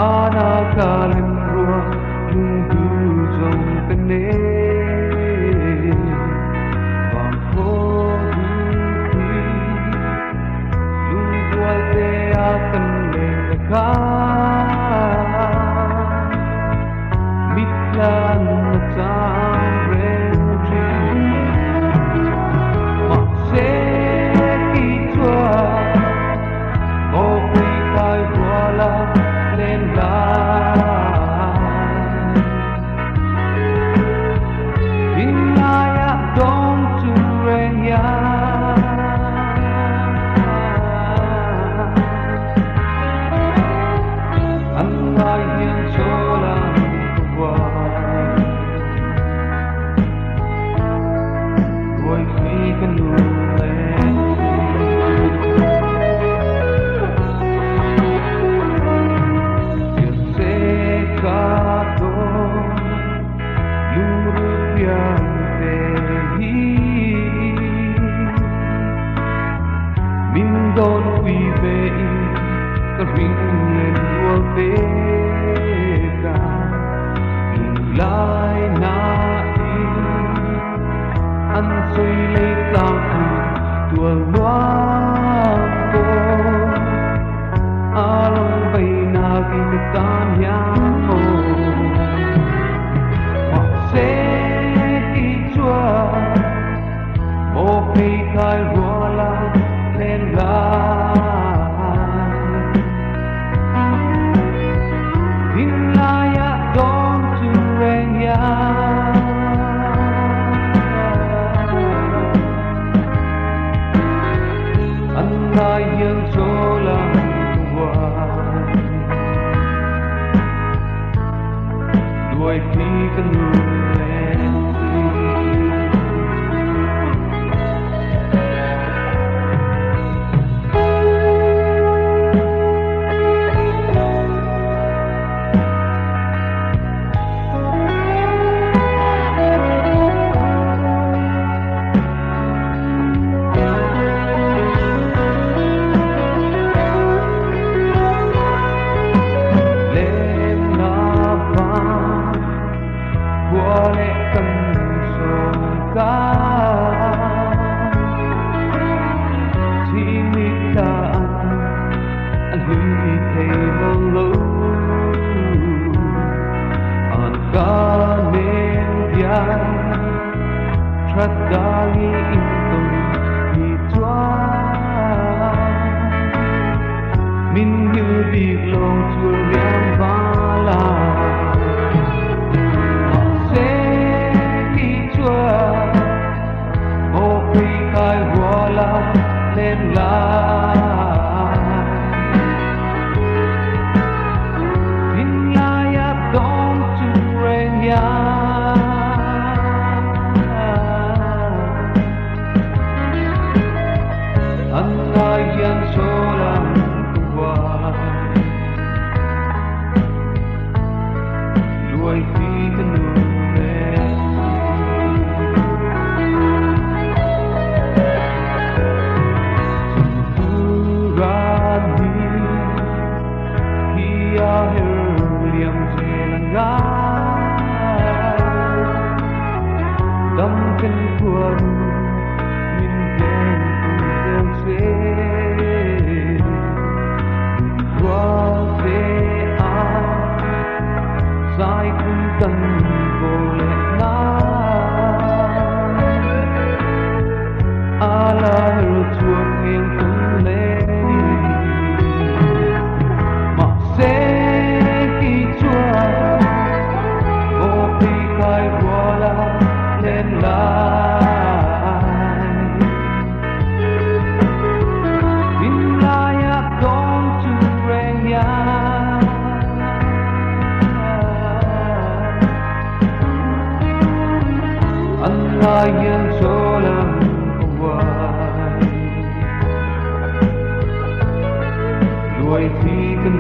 Anakalim ruang lunggu zong kene bangko bukti lunggual te akan lengkakan mitlan matang renji makse kitwa kopi kai wala lên lại Inaya dong turenya Allah yang solang kuat Boy fi kanulen Mindon quy về các vinh lên đua beka lùng lai na in ăn suy lấy tao tua loang cô along bay na kinh tan yang cô hoặc sẽ đi chua ô phi khai hoa la lên lại Inaya dong turenya Allah yang solang kuat Đuổi khi cần lên boleh kensongkan cinitaan an hui thei mong an ka nên bian trat dali inton hi choa min hiu bi long chul yang vala khai voila lên lại Inaya dong turenya Allah yang solang kuat Đuổi khi cần tâm kinh quân min đen cùng se qua thế a sai cũng cần vô lẽ na ala chuông nghiêng cũng lên mặc sẽ khi chua vô khi khai voila lên lại Inaya dong turenya Allah yang solang kuat Đuổi khi cần